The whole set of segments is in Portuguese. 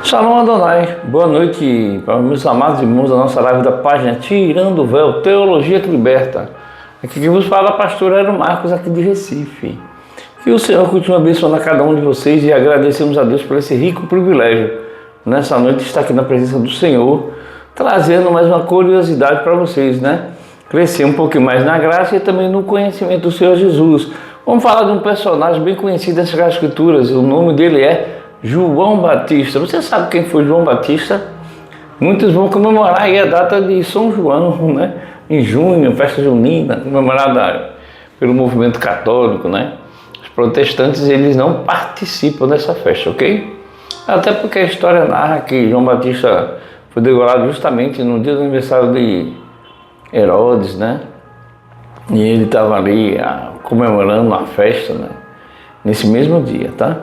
Shalom Adonai, boa noite para meus amados irmãos da nossa live da página Tirando o Véu, Teologia que Liberta. Aqui que vos fala, pastor Aero Marcos, aqui de Recife. Que o Senhor continue abençoando a cada um de vocês e agradecemos a Deus por esse rico privilégio. Nessa noite estar aqui na presença do Senhor, trazendo mais uma curiosidade para vocês, né? Crescer um pouquinho mais na graça e também no conhecimento do Senhor Jesus. Vamos falar de um personagem bem conhecido das Escrituras, o nome dele é João Batista. Você sabe quem foi João Batista? Muitos vão comemorar aí a data de São João, né? Em junho, festa junina, comemorada pelo movimento católico, né? Os protestantes, eles não participam dessa festa, ok? Até porque a história narra que João Batista foi degolado justamente no dia do aniversário de Herodes, né? E ele estava ali comemorando uma festa, né? Nesse mesmo dia, tá?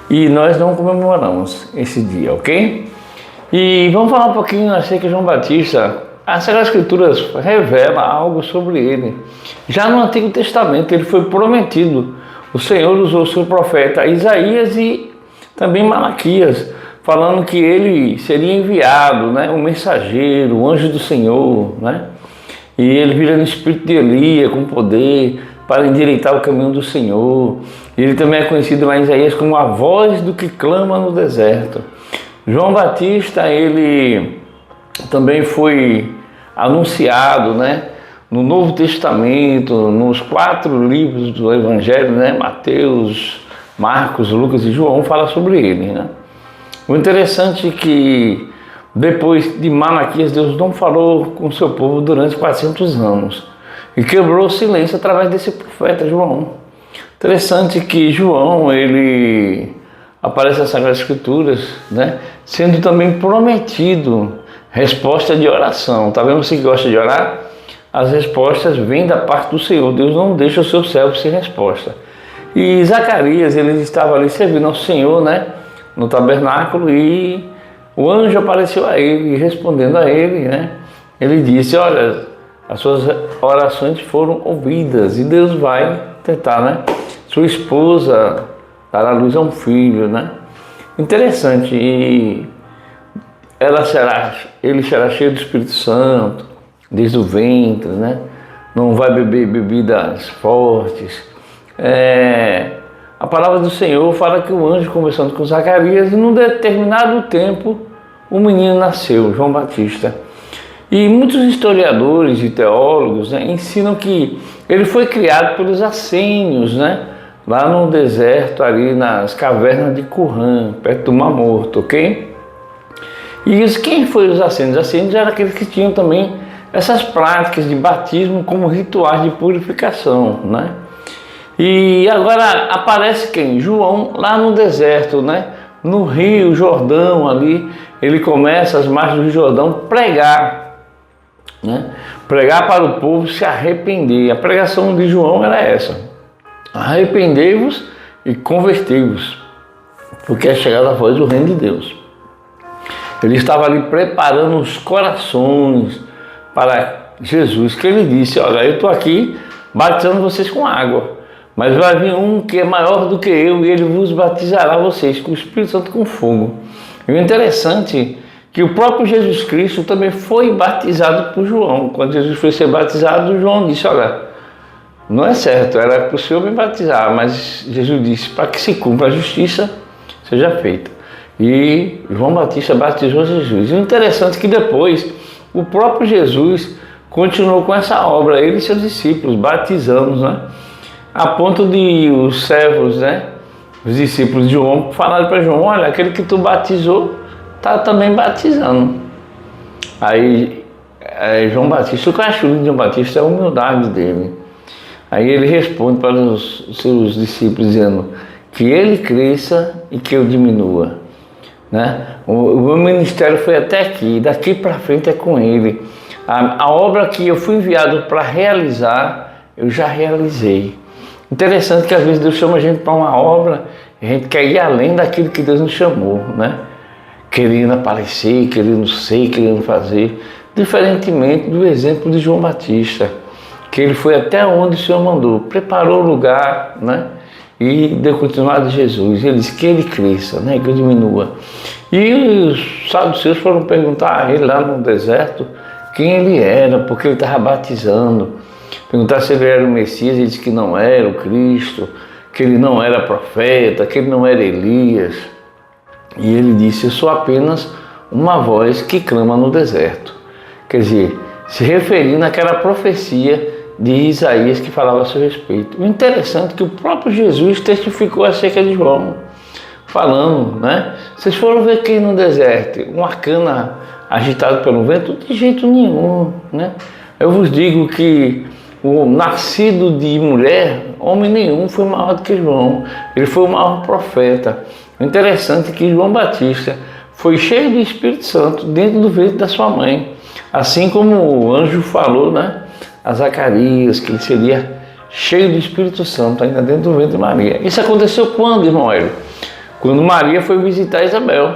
E nós não comemoramos esse dia, ok? E vamos falar um pouquinho acerca de João Batista. As Sagradas Escrituras revela algo sobre ele. Já no Antigo Testamento ele foi prometido. O Senhor usou o seu profeta Isaías e também Malaquias, falando que ele seria enviado, né? Um mensageiro, o anjo do Senhor, né? E ele vira no espírito de Elias com poder para endireitar o caminho do Senhor. Ele também é conhecido lá em Isaías como a voz do que clama no deserto. João Batista, ele também foi anunciado, né, no Novo Testamento, nos 4 livros do Evangelho, né, Mateus, Marcos, Lucas e João, fala sobre ele, né. O interessante é que depois de Malaquias, Deus não falou com o seu povo durante 400 anos e quebrou o silêncio através desse profeta João. Interessante que João, ele aparece nas Sagradas Escrituras, né, sendo também prometido resposta de oração. Tá vendo você que gosta de orar? As respostas vêm da parte do Senhor. Deus não deixa o seu servo sem resposta. E Zacarias, ele estava ali servindo ao Senhor, né, no tabernáculo, e o anjo apareceu a ele, respondendo a ele, né, ele disse: olha, as suas orações foram ouvidas e Deus vai tentar, né, sua esposa dar à luz a um filho, né? Interessante. E ele será cheio do Espírito Santo desde o ventre, né? Não vai beber bebidas fortes. A palavra do Senhor fala que o anjo conversando com Zacarias, e num determinado tempo o menino nasceu, João Batista. E muitos historiadores e teólogos, né, ensinam que ele foi criado pelos essênios, né? Lá no deserto, ali nas cavernas de Qumran, perto do Mar Morto, ok? E quem foi os essênios? Os essênios eram aqueles que tinham também essas práticas de batismo como rituais de purificação, né? E agora aparece quem? João, lá no deserto, né? No Rio Jordão ali, ele começa às margens do Rio Jordão pregar, né? Pregar para o povo se arrepender. A pregação de João era essa: arrependei-vos e convertei-vos, porque é chegada a voz do reino de Deus. Ele estava ali preparando os corações para Jesus, que ele disse: olha, eu estou aqui batizando vocês com água, mas vai vir um que é maior do que eu, e ele vos batizará vocês com o Espírito Santo, com fogo. E o interessante é que o próprio Jesus Cristo também foi batizado por João. Quando Jesus foi ser batizado, João disse: olha, não é certo, era para o Senhor me batizar, mas Jesus disse: para que se cumpra a justiça, seja feita. E João Batista batizou Jesus. E o interessante é que depois o próprio Jesus continuou com essa obra, ele e seus discípulos, batizando, né? A ponto de os servos, né, os discípulos de João, falaram para João: olha, aquele que tu batizou está também batizando. Aí João Batista, o que eu acho lindo de João Batista é a humildade dele. Aí ele responde para os seus discípulos dizendo que ele cresça e que eu diminua, né? O meu ministério foi até aqui, daqui para frente é com ele. A obra que eu fui enviado para realizar, eu já realizei. Interessante que às vezes Deus chama a gente para uma obra e a gente quer ir além daquilo que Deus nos chamou, né? Querendo aparecer, querendo ser, querendo fazer, diferentemente do exemplo de João Batista, que ele foi até onde o Senhor mandou, preparou o lugar, né? E deu continuidade a Jesus. Ele disse que ele cresça, né? Que eu diminua. E os saduceus foram perguntar a ele lá no deserto quem ele era, porque ele estava batizando. Perguntar se ele era o Messias, ele disse que não era o Cristo, que ele não era profeta, que ele não era Elias. E ele disse: eu sou apenas uma voz que clama no deserto. Quer dizer, se referindo àquela profecia de Isaías que falava a seu respeito. O interessante é que o próprio Jesus testificou acerca de João, falando, né? Vocês foram ver quem no deserto? Uma cana agitada pelo vento? De jeito nenhum, né? Eu vos digo que o nascido de mulher, homem nenhum foi maior do que João. Ele foi o maior profeta. O interessante é que João Batista foi cheio do Espírito Santo dentro do ventre da sua mãe. Assim como o anjo falou, né, a Zacarias, que ele seria cheio do Espírito Santo, ainda dentro do ventre de Maria. Isso aconteceu quando, irmão Hélio? Quando Maria foi visitar Isabel,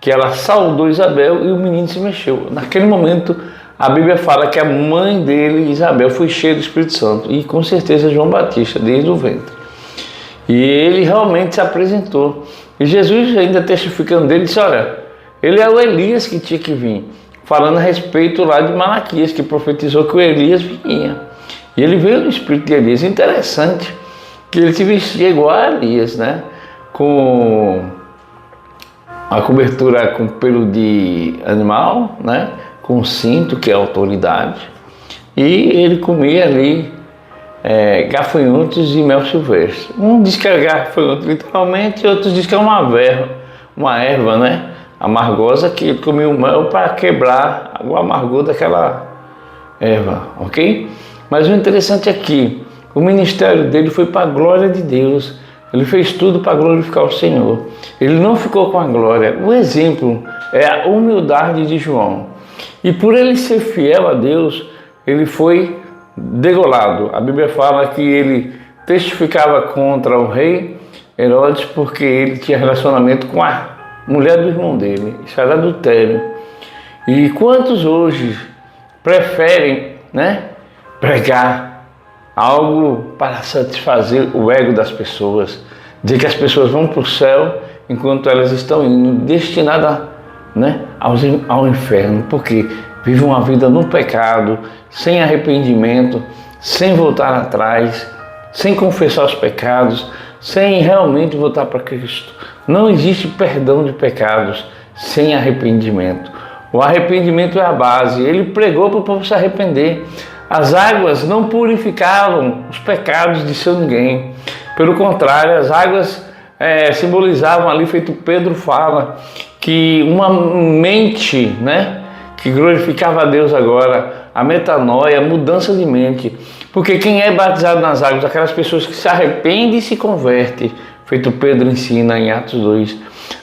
que ela saudou Isabel e o menino se mexeu. Naquele momento, a Bíblia fala que a mãe dele, Isabel, foi cheia do Espírito Santo. E com certeza João Batista, desde o ventre. E ele realmente se apresentou. E Jesus, ainda testificando dele, disse: olha, ele é o Elias que tinha que vir. Falando a respeito lá de Malaquias, que profetizou que o Elias vinha. E ele veio no espírito de Elias. Interessante que ele se vestia igual a Elias, né? Com a cobertura com pelo de animal, né? Com cinto, que é autoridade. E ele comia ali gafanhotos e mel silvestre. Um diz que é gafanhoto literalmente, e outros diz que é uma erva, né? Amargosa, que ele comia o mel para quebrar o amargor daquela erva, ok? Mas o interessante é que o ministério dele foi para a glória de Deus. Ele fez tudo para glorificar o Senhor. Ele não ficou com a glória. O exemplo é a humildade de João. E por ele ser fiel a Deus, ele foi degolado. A Bíblia fala que ele testificava contra o rei Herodes porque ele tinha relacionamento com a mulher do irmão dele. Isso era adultério. E quantos hoje preferem, né, pregar algo para satisfazer o ego das pessoas, dizer que as pessoas vão para o céu enquanto elas estão indo destinadas, né, ao inferno, porque vivem uma vida no pecado, sem arrependimento, sem voltar atrás, sem confessar os pecados, sem realmente voltar para Cristo. Não existe perdão de pecados sem arrependimento. O arrependimento é a base. Ele pregou para o povo se arrepender. As águas não purificavam os pecados de seu ninguém. Pelo contrário, as águas simbolizavam ali, feito Pedro fala, que uma mente, né, que glorificava a Deus agora, a metanoia, a mudança de mente. Porque quem é batizado nas águas, aquelas pessoas que se arrependem e se convertem, feito Pedro ensina em Atos 2,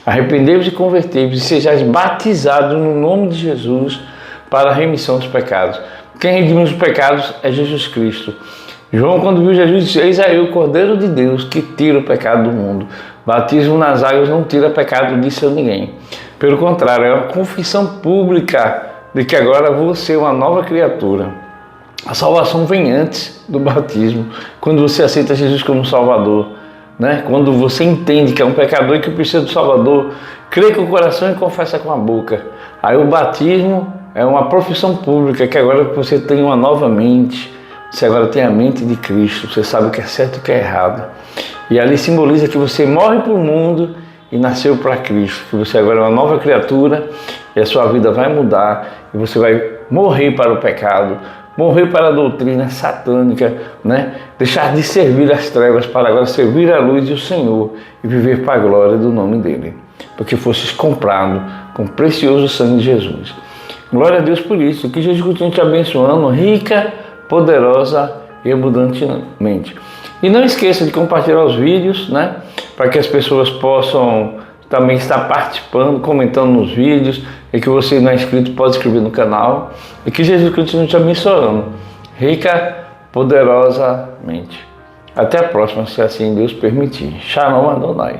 arrependei-vos e convertei-vos e sejais batizados no nome de Jesus para a remissão dos pecados. Quem redime os pecados é Jesus Cristo. João, quando viu Jesus, disse: eis aí o Cordeiro de Deus que tira o pecado do mundo. Batismo nas águas não tira pecado de seu ninguém. Pelo contrário, é uma confissão pública de que agora você é uma nova criatura. A salvação vem antes do batismo, quando você aceita Jesus como Salvador, né? Quando você entende que é um pecador e que precisa do Salvador, crê com o coração e confessa com a boca. Aí o batismo é uma profissão pública, que agora você tem uma nova mente, você agora tem a mente de Cristo, você sabe o que é certo e o que é errado. E ali simboliza que você morre para o mundo e nasceu para Cristo, que você agora é uma nova criatura e a sua vida vai mudar e você vai morrer para o pecado, morrer para a doutrina satânica, né? Deixar de servir as trevas para agora servir a luz do Senhor e viver para a glória do nome dele, porque fostes comprado com o precioso sangue de Jesus. Glória a Deus por isso, que Jesus continue te abençoando rica, poderosa e abundantemente. E não esqueça de compartilhar os vídeos, né? Para que as pessoas possam também estar participando, comentando nos vídeos, e que você não é inscrito pode inscrever no canal, e que Jesus continue te abençoando, rica, poderosamente. Até a próxima, se assim Deus permitir. Shalom Adonai.